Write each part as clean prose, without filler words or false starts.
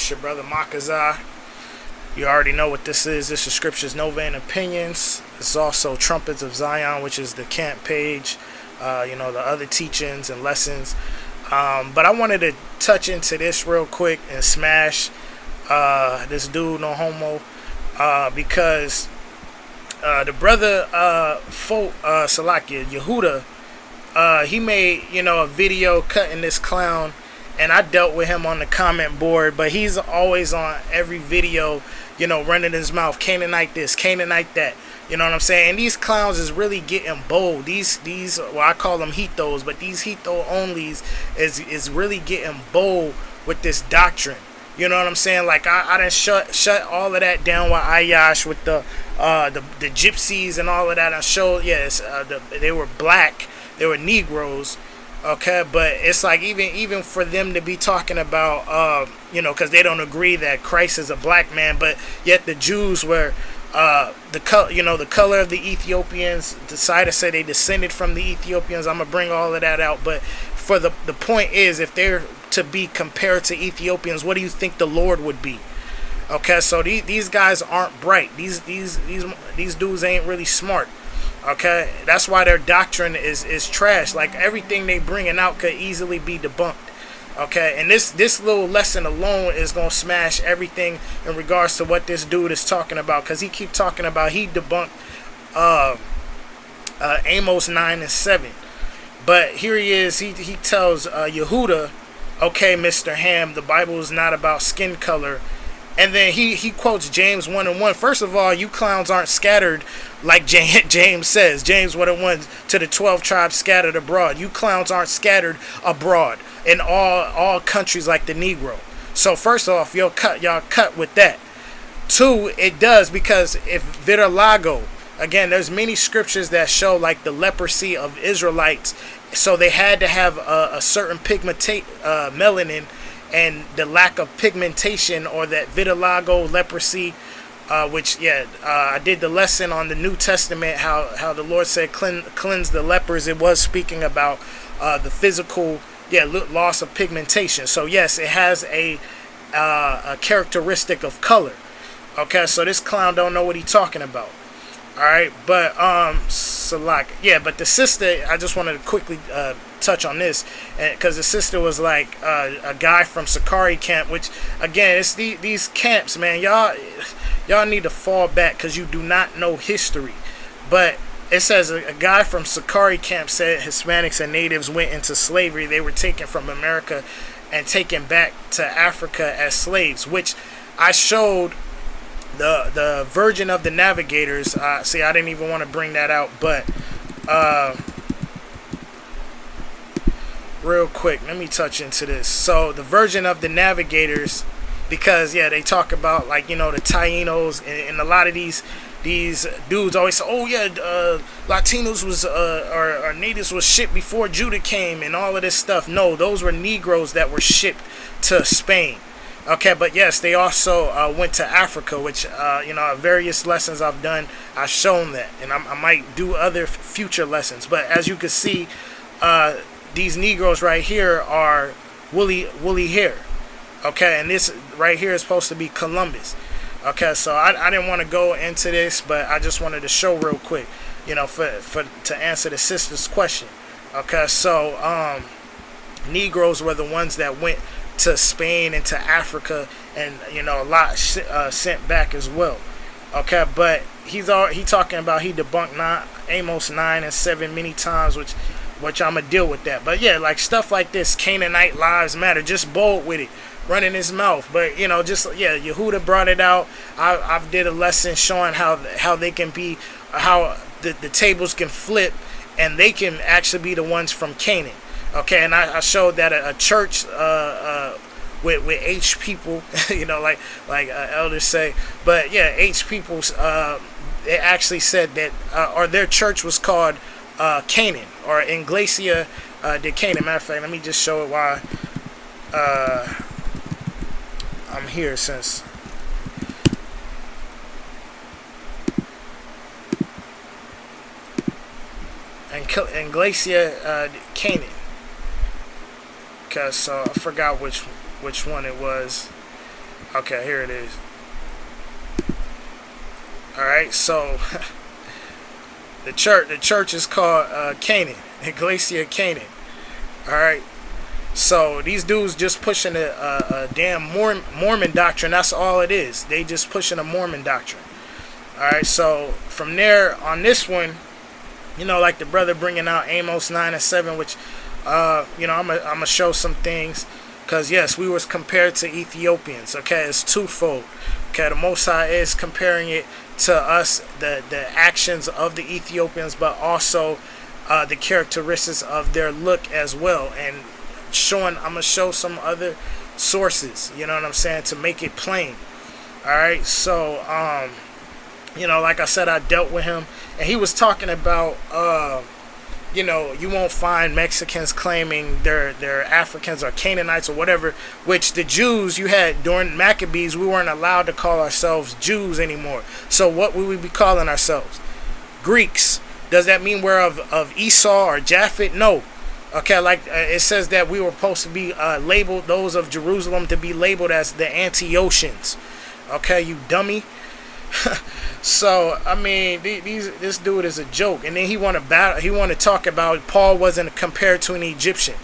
It's your brother Makaza. You already know what this is. This is Scriptures, Nova, and Opinions. It's also Trumpets of Zion, which is the CANT page. The other teachings and lessons. But I wanted to touch into this real quick and smash this dude, no homo, because the brother F.O.P.E, Salakia, Yehuda, he made, a video cutting this clown, and I dealt with him on the comment board, but he's always on every video, running his mouth, Canaanite this, Canaanite that, you know what I'm saying? And these clowns is really getting bold. These I call them Hethos, but these Hetho onlys is really getting bold with this doctrine. You know what I'm saying? Like I done shut all of that down with Ayash, with the gypsies and all of that. I showed, yes, they were black, they were Negroes. Okay, but it's like even for them to be talking about, because they don't agree that Christ is a black man, but yet the Jews were, the color of the Ethiopians, decided to say they descended from the Ethiopians. I'm gonna bring all of that out, but for the point is, if they're to be compared to Ethiopians, what do you think the Lord would be? Okay, so these guys aren't bright. These dudes ain't really smart. Okay, that's why their doctrine is trash. Like everything they bringing out could easily be debunked. Okay, and this little lesson alone is gonna smash everything in regards to what this dude is talking about, because he keep talking about he debunked Amos 9 and 7, but here he is. He tells Yehuda, okay, Mr. Ham, the Bible is not about skin color. And then he quotes James 1 and 1. First of all, you clowns aren't scattered like James says. James 1 and 1, to the 12 tribes scattered abroad. You clowns aren't scattered abroad in all countries like the Negro. So first off, y'all cut with that. Two, it does, because if vitiligo, again, there's many scriptures that show like the leprosy of Israelites. So they had to have a certain melanin, and the lack of pigmentation, or that vitiligo, leprosy, I did the lesson on the New Testament, how the Lord said cleanse the lepers. It was speaking about the physical loss of pigmentation. So yes, it has a characteristic of color. Okay, so this clown don't know what he's talking about. All right, but but the sister, I just wanted to quickly touch on this, because the sister was like a guy from Sakari camp, which again, it's these camps, man. Y'all need to fall back, because you do not know history. But it says a guy from Sakari camp said Hispanics and natives went into slavery. They were taken from America and taken back to Africa as slaves, which I showed the Virgin of the Navigators. See, I didn't even want to bring that out, but real quick, let me touch into this. So the Virgin of the Navigators, because they talk about, like, the Tainos, and a lot of these dudes always say, Latinos was or natives was shipped before Judah came and all of this stuff. No, those were Negroes that were shipped to Spain. Okay, but yes, they also went to Africa, which various lessons I've done, I've shown that, and I might do other future lessons. But as you can see, these Negroes right here are woolly hair. Okay, and this right here is supposed to be Columbus. Okay, so I didn't want to go into this, but I just wanted to show real quick, to answer the sister's question. Okay, so Negroes were the ones that went to Spain and to Africa, and a lot sent back as well. Okay, but he talking about he debunked Amos 9 and 7 many times, which I'm gonna deal with that. But like stuff like this, Canaanite lives matter, just bold with it, running his mouth. But Yehuda brought it out. I've did a lesson showing how they can be, how the tables can flip, and they can actually be the ones from Canaan. Okay, and I showed that a church with H people, like elders say, but H people, they actually said that, or their church was called Canaan, or Iglesia de Canaan. Matter of fact, let me just show it while I'm here, since Iglesia Canaan. Okay, so I forgot which one it was. Okay, here it is. All right, so the church is called Canaan, Iglesia Canaan. All right, so these dudes just pushing a damn Mormon doctrine. That's all it is. They just pushing a Mormon doctrine. All right, so from there on this one, like the brother bringing out Amos 9:7, which, I'm gonna show some things, because yes, we was compared to Ethiopians. Okay, it's twofold. Okay, the Most High is comparing it to us, the actions of the Ethiopians, but also the characteristics of their look as well, and I'm gonna show some other sources. You know what I'm saying, to make it plain. All right, so like I said, I dealt with him, and he was talking about, you won't find Mexicans claiming they're Africans or Canaanites or whatever, which the Jews, you had during Maccabees, we weren't allowed to call ourselves Jews anymore. So what would we be calling ourselves? Greeks. Does that mean we're of Esau or Japhet? No. Okay, like it says that we were supposed to be labeled, those of Jerusalem, to be labeled as the Antiochians. Okay, you dummy. So I mean, this dude is a joke, and then he want to talk about Paul wasn't compared to an Egyptian.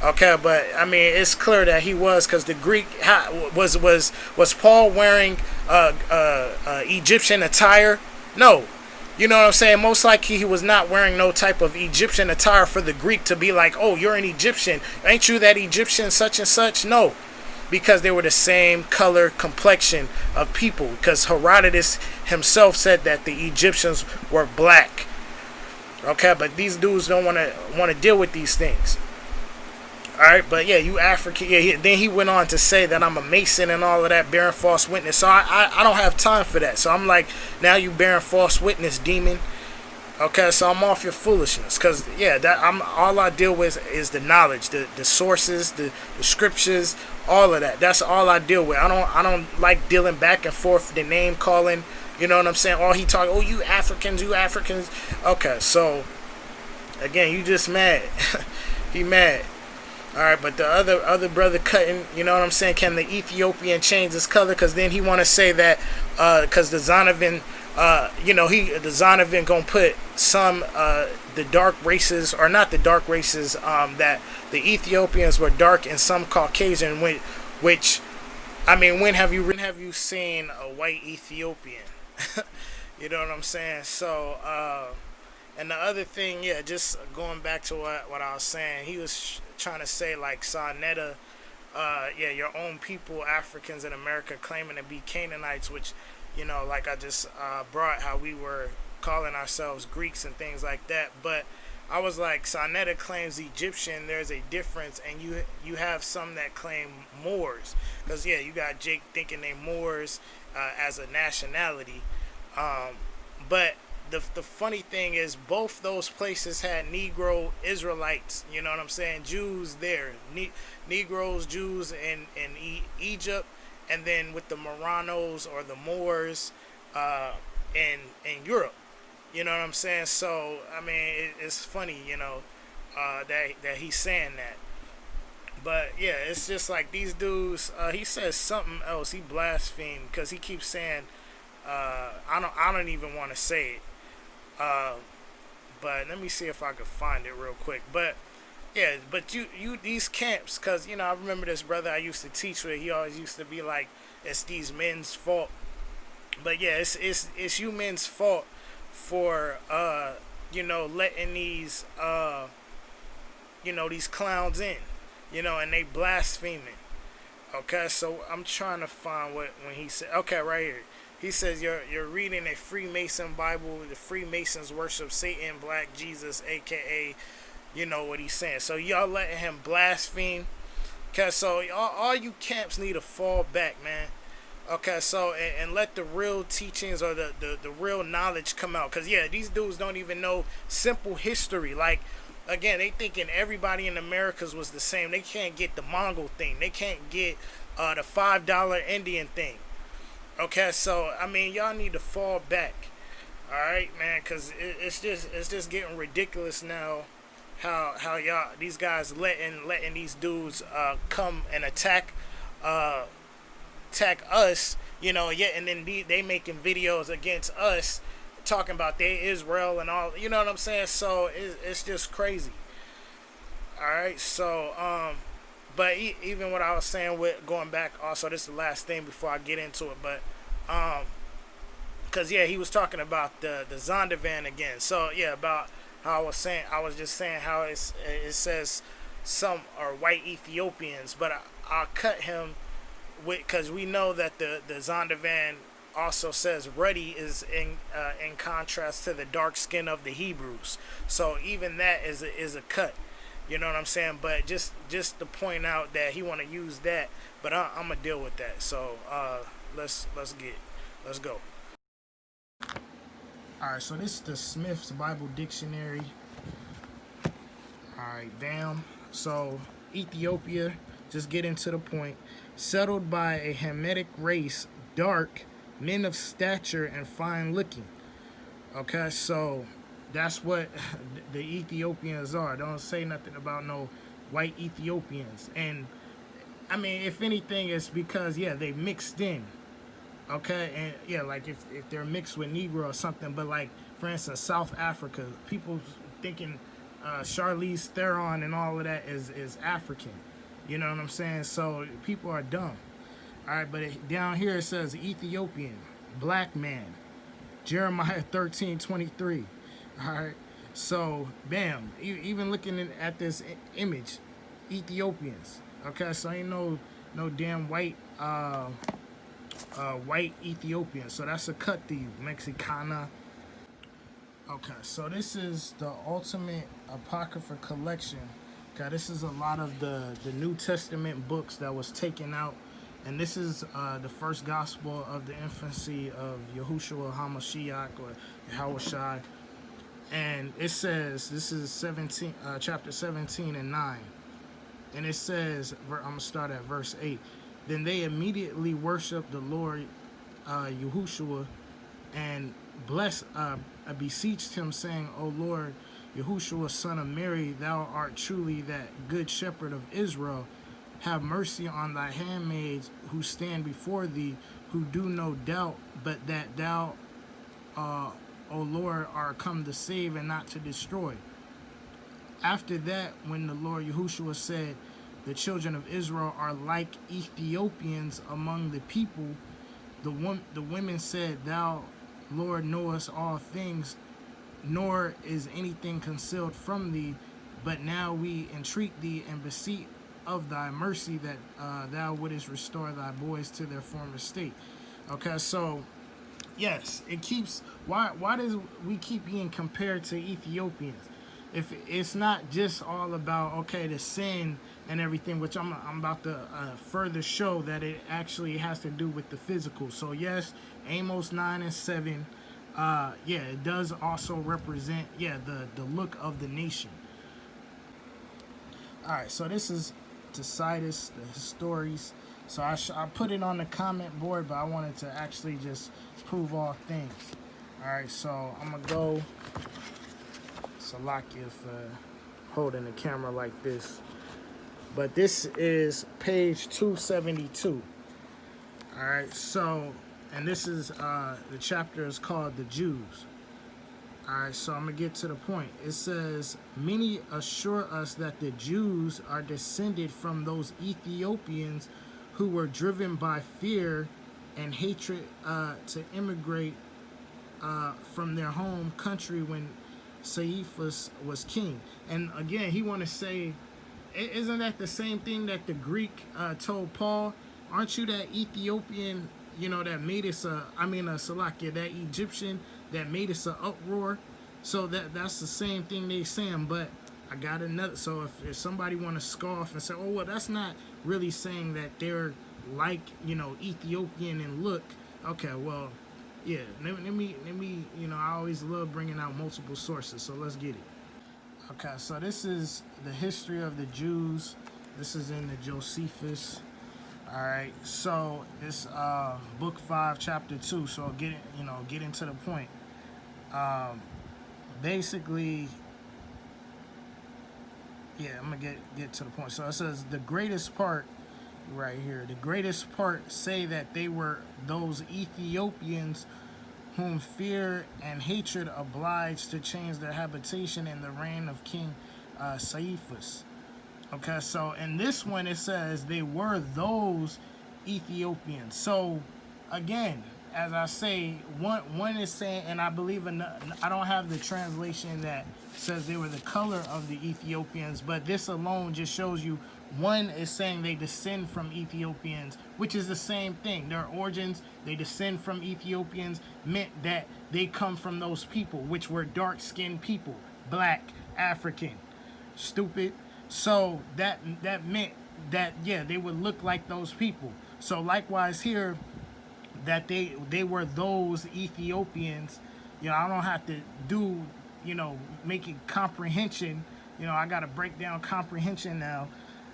Okay, but I mean, it's clear that he was, because the Greek was Paul wearing Egyptian attire? No. You know what I'm saying? Most likely he was not wearing no type of Egyptian attire for the Greek to be like, oh, you're an Egyptian. Ain't you that Egyptian such and such? No. Because they were the same color complexion of people. Because Herodotus himself said that the Egyptians were black. Okay, but these dudes don't want to deal with these things. All right, but yeah, you African. Yeah, then he went on to say that I'm a Mason and all of that, bearing false witness. So I don't have time for that. So I'm like, now you bearing false witness, demon. Okay, so I'm off your foolishness, because yeah, all I deal with is the knowledge, the sources, the scriptures, all of that. That's all I deal with. I don't like dealing back and forth, the name calling. You know what I'm saying? All he talk, oh, you Africans. Okay, so again, you just mad. He mad. All right, but the other brother cutting, you know what I'm saying? Can the Ethiopian change his color? Because then he want to say that because the Zonovan, the Zonovan gonna put some the dark races, or not the dark races, that the Ethiopians were dark and some Caucasian. Which I mean, when have you seen a white Ethiopian? You know what I'm saying? So and the other thing, yeah, just going back to what I was saying, he was trying to say like Sarnetta, your own people, Africans in America, claiming to be Canaanites, which, like I just brought how we were calling ourselves Greeks and things like that. But I was like, Sarnetta claims Egyptian, there's a difference, and you have some that claim Moors, because yeah, you got Jake thinking they Moors as a nationality, but the funny thing is, both those places had Negro Israelites, you know what I'm saying, Jews there, Negroes, Jews in Egypt, and then with the Marranos or the Moors in Europe, you know what I'm saying. So I mean, it's funny, that he's saying that. But yeah, it's just like these dudes. He says something else. He blasphemed because he keeps saying, I don't even want to say it. But let me see if I could find it real quick. But yeah, but you these camps, because I remember this brother I used to teach with. He always used to be like, it's these men's fault. But yeah, it's you men's fault for letting these these clowns in, and they blaspheming. Okay, so I'm trying to find when he said, okay, right here. He says you're reading a Freemason Bible. The Freemasons worship Satan, Black Jesus, aka, what he's saying. So y'all letting him blaspheme. Okay, so all you camps need to fall back, man. Okay, so and let the real teachings or the real knowledge come out. Because yeah, these dudes don't even know simple history. Like, again, they thinking everybody in Americas was the same. They can't get the Mongol thing. They can't get the $5 Indian thing. Okay, so I mean, y'all need to fall back. All right, man, because it's just getting ridiculous now. How these guys letting these dudes come and attack attack us, you know, yeah, and then they making videos against us, talking about they Israel and all, you know what I'm saying? So it's just crazy. All right, so but even what I was saying with going back, also this is the last thing before I get into it, but because yeah, he was talking about the Zondervan again. So yeah, about how I was just saying how it says some are white Ethiopians, but I'll cut him with, because we know that the Zondervan also says ruddy is in contrast to the dark skin of the Hebrews. So even that is a cut. You know what I'm saying? But just to point out that he want to use that, but I'm gonna deal with that. So let's go. All right, so this is the Smith's Bible Dictionary. All right, bam. So Ethiopia, just getting to the point, settled by a Hamitic race, dark, men of stature and fine looking. Okay, so that's what the Ethiopians are. Don't say nothing about no white Ethiopians. And I mean, if anything, it's because yeah, they mixed in. Okay, and yeah, like if they're mixed with Negro or something, but like for instance, South Africa, people thinking Charlize Theron and all of that is African. You know what I'm saying? So people are dumb. All right, but down here it says Ethiopian, black man, Jeremiah 13:23. All right, so bam, even looking at this image, Ethiopians. Okay, so ain't no damn white white Ethiopian. So that's a cut to you, Mexicana. Okay, so this is the Ultimate Apocrypha Collection. Okay, this is a lot of the New Testament books that was taken out. And this is the first gospel of the infancy of Yahushua HaMashiach, or Yahushai. And it says, this is chapter 17 and 9. And it says, I'm going to start at verse 8. Then they immediately worshiped the Lord Yahushua and beseeched him, saying, O Lord, Yahushua, son of Mary, thou art truly that good shepherd of Israel. Have mercy on thy handmaids who stand before thee, who do no doubt, but that thou, O Lord, art come to save and not to destroy. After that, when the Lord Yahushua said, the children of Israel are like Ethiopians among the people, the women said, Thou, Lord, knowest all things, nor is anything concealed from thee. But now we entreat thee and beseech of thy mercy that thou wouldest restore thy boys to their former state. Okay, so yes, it keeps. Why does we keep being compared to Ethiopians? If it's not just all about okay the sin and everything, which I'm about to further show that it actually has to do with the physical. So yes, Amos 9 and 7, yeah, it does also represent the look of the nation. All right, so this is Tacitus, the Histories. So I put it on the comment board, but I wanted to actually just prove all things. All right, so I'm gonna go. Salakia for holding the camera like this, but this is page 272. All right, so and this is the chapter is called the Jews. All right, so I'm gonna get to the point. It says, many assure us that the Jews are descended from those Ethiopians who were driven by fear and hatred to immigrate from their home country when Caiaphas was king. And again, he want to say, isn't that the same thing that the Greek told Paul? Aren't you that Ethiopian, you know, that made us Salakia, that Egyptian that made us an uproar? So that's the same thing they saying. But I got another. So if somebody want to scoff and say, oh well, that's not really saying that they're like, you know, Ethiopian in look. Okay, well, yeah, let me, you know, I always love bringing out multiple sources, so let's get it. Okay, so this is the history of the Jews. This is in the Josephus. All right, so it's book 5, chapter 2. So get into the point. Basically, yeah, I'm gonna get to the point. So it says the greatest part right here. The greatest part say that they were those Ethiopians whom fear and hatred obliged to change their habitation in the reign of King Caiaphas. Okay, so in this one it says they were those Ethiopians. So again, as I say, one is saying, and I believe I don't have the translation that says they were the color of the Ethiopians, but this alone just shows you one is saying they descend from Ethiopians, which is the same thing. Their origins, they descend from Ethiopians, meant that they come from those people, which were dark-skinned people, black, African, stupid. So that meant that, yeah, they would look like those people. So likewise here, that they were those Ethiopians. You know, I don't have to do, making comprehension. I got to break down comprehension now.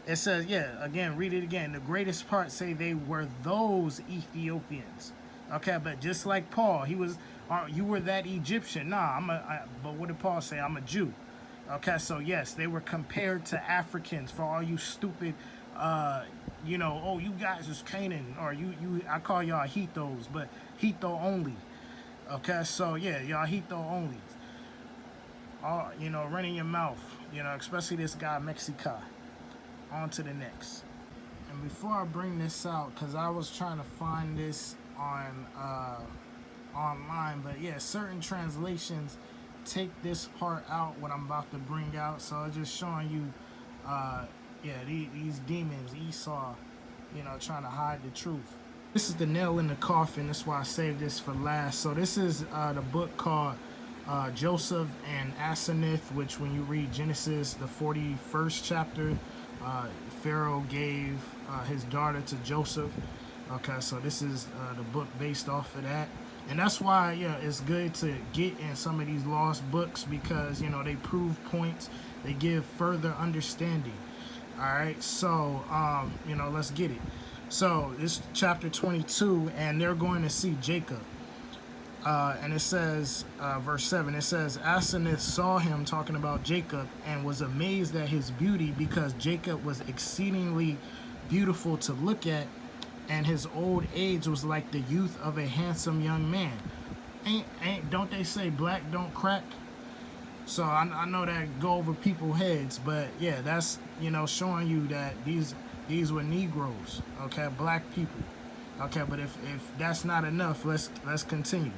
It says, yeah, again, read it again. The greatest part say they were those Ethiopians. Okay, but just like Paul, he was, you were that Egyptian. Nah, but what did Paul say? I'm a Jew. Okay, so yes, they were compared to Africans. For all you stupid, oh, you guys is Canaan, or I call y'all Hethos, but Hetho only. Okay, so yeah, y'all Hetho only. Running your mouth, especially this guy Mexica. On to the next. And before I bring this out, because I was trying to find this on online, but yeah, certain translations take this part out, what I'm about to bring out. So it's just showing you, these demons, Esau, trying to hide the truth. This is the nail in the coffin. That's why I saved this for last. So this is the book called Joseph and Asenath, which when you read Genesis, the 41st chapter, Pharaoh gave his daughter to Joseph. Okay, so this is the book based off of that. And that's why, it's good to get in some of these lost books, because, they prove points. They give further understanding. All right, so, let's get it. So, this is chapter 22, and they're going to see Jacob. And it says, verse 7, it says, Asenath saw him, talking about Jacob, and was amazed at his beauty, because Jacob was exceedingly beautiful to look at, and his old age was like the youth of a handsome young man. Don't they say black don't crack? So I know that go over people's heads, but yeah, that's, showing you that these were Negroes, okay, black people. Okay, but if that's not enough, let's continue.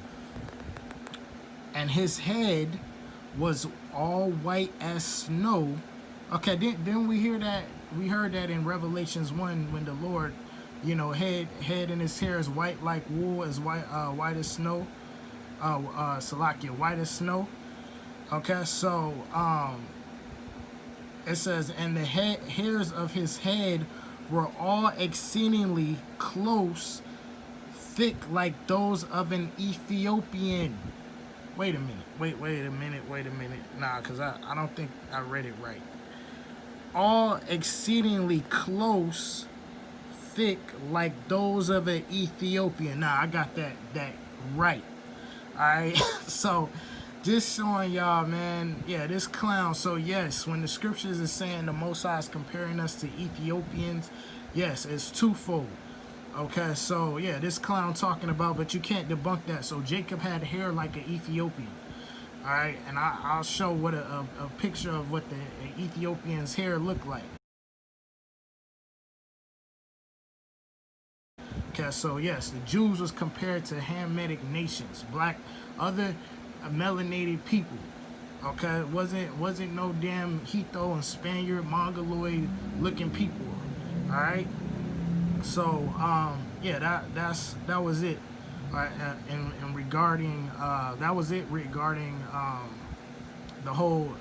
And his head was all white as snow. Okay, didn't we hear that? We heard that in Revelations 1 when the Lord, head in his hair is white like wool, as white as snow. Salakia, white as snow. Okay, so it says, and the hairs of his head were all exceedingly close, thick like those of an Ethiopian. Wait a minute. Nah, because I don't think I read it right. All exceedingly close, thick like those of an Ethiopian. Nah, I got that right. Alright, so just showing y'all, man, yeah, this clown. So yes, when the scriptures is saying the Most High is comparing us to Ethiopians, yes, it's twofold. Okay, so yeah, this clown talking about, but you can't debunk that. So Jacob had hair like an Ethiopian. All right, and I'll show what a picture of what the Ethiopian's hair looked like. Okay, so yes, the Jews was compared to Hamitic nations, black, other melanated people. Okay, wasn't no damn Hetho and Spaniard, Mongoloid looking people. All right. So yeah, that was it. And regarding that was it regarding the whole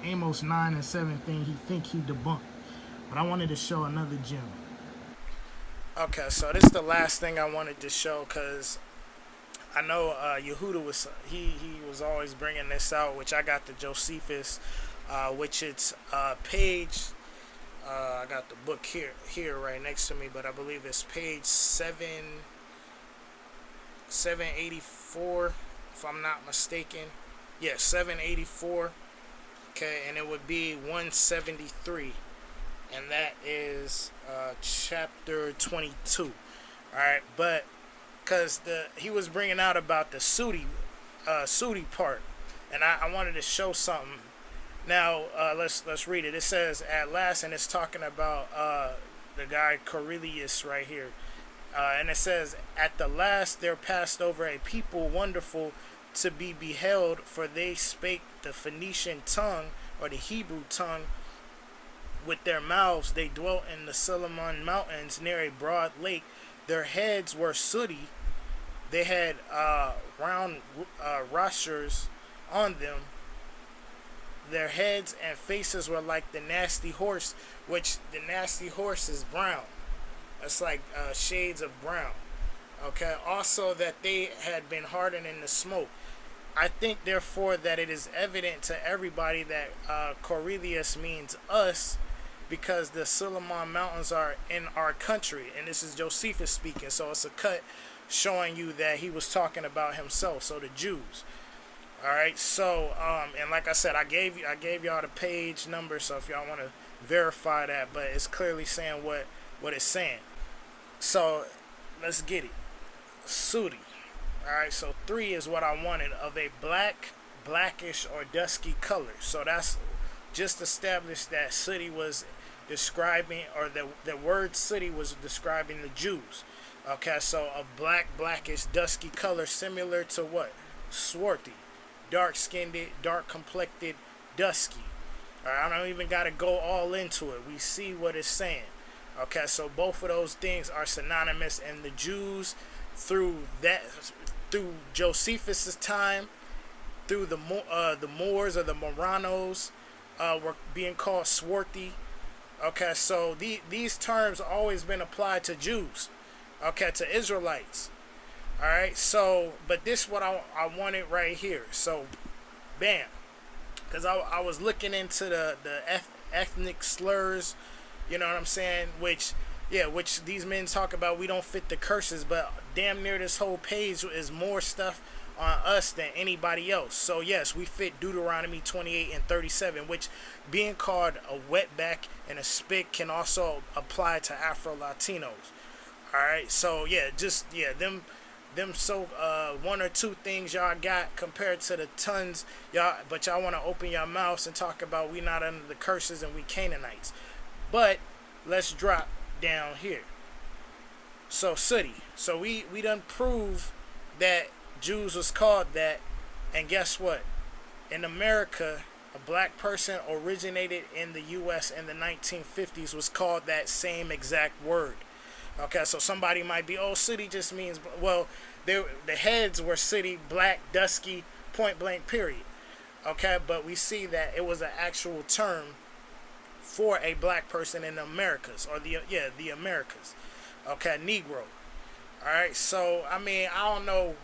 Amos 9 and 7 thing. He debunked, but I wanted to show another gem. Okay, so this is the last thing I wanted to show, because I know Yehuda was he was always bringing this out, which I got the Josephus, which it's page. I got the book here right next to me, but I believe it's page 784, if I'm not mistaken. Yeah, 784. Okay, and it would be 173. and that is chapter 22. All right, but because he was bringing out about the Sooty part, and I wanted to show something. Now let's read it. It says at last, and it's talking about the guy Cornelius right here. And it says, at the last there passed over a people wonderful to be beheld, for they spake the Phoenician tongue, or the Hebrew tongue, with their mouths. They dwelt in the Solomon mountains near a broad lake. Their heads were sooty. They had round rosters on them. Their heads and faces were like the nasty horse, which the nasty horse is brown. It's like shades of brown. Okay. Also that they had been hardened in the smoke. I think therefore that it is evident to everybody that Cornelius means us, because the Solomon Mountains are in our country, and this is Josephus speaking. So it's a cut showing you that he was talking about himself. So the Jews. All right. So and like I said, I gave y'all the page number. So if y'all want to verify that, but it's clearly saying what it's saying. So let's get it. Sooty. Alright, so 3 is what I wanted, of a blackish or dusky color. So that's just established that Sooty was describing, or the word Sooty was describing the Jews. Okay, so of blackish, dusky color, similar to what? Swarthy. Dark skinned, dark complected, dusky. Alright, I don't even got to go all into it. We see what it's saying. Okay, so both of those things are synonymous, and the Jews through Josephus' time, through the Moors or the Moranos, were being called swarthy. Okay, so these terms always been applied to Jews. Okay, to Israelites. All right, so but this is what I wanted right here. So, bam, because I was looking into the ethnic slurs. You know what I'm saying? Which these men talk about. We don't fit the curses, but damn near this whole page is more stuff on us than anybody else. So yes, we fit Deuteronomy 28 and 37, which being called a wetback and a spick can also apply to Afro-Latinos. All right, so them so one or two things y'all got compared to the tons y'all, but y'all want to open your mouths and talk about we not under the curses and we Canaanites. But let's drop down here. So Sooty. So we done prove that Jews was called that, and guess what? In America, a black person originated in the U.S. in the 1950s was called that same exact word. Okay, so somebody might be, oh, Sooty just means, well, the heads were Sooty, black, dusky, point blank, period. Okay, but we see that it was an actual term for a black person in the Americas, or the Americas. Okay, Negro. All right, so I mean, I don't know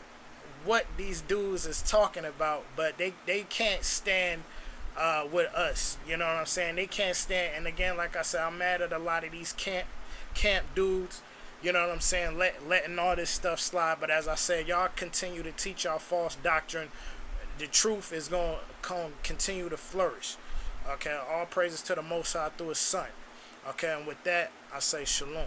what these dudes is talking about, but they can't stand with us. You know what I'm saying? They can't stand. And again, like I said, I'm mad at a lot of these camp dudes. You know what I'm saying? Letting all this stuff slide. But as I said, y'all continue to teach y'all false doctrine. The truth is going to continue to flourish. Okay, all praises to the Most High through His Son. Okay, and with that, I say shalom.